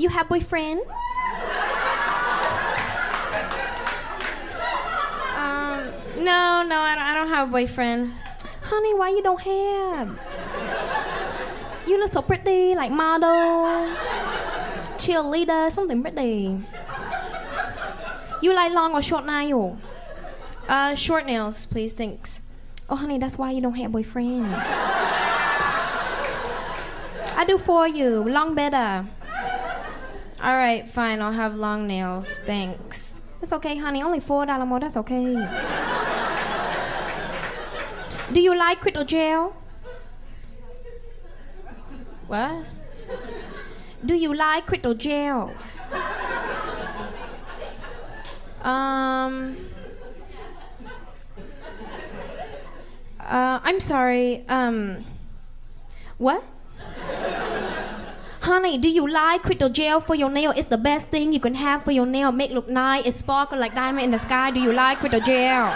You have boyfriend? No, I don't have a boyfriend. Honey, why you don't have? You look so pretty, like model, cheerleader, something pretty. You like long or short nail? Short nails, please, thanks. Oh, honey, that's why you don't have a boyfriend. I do for you, long better. All right, fine, I'll have long nails, thanks. It's okay, honey, only $4 more, that's okay. Do you like crystal gel? What? Do you like crystal gel? I'm sorry, what? Honey, do you like crystal gel for your nail? It's the best thing you can have for your nail. Make look nice, it sparkle like diamond in the sky. Do you like crystal gel?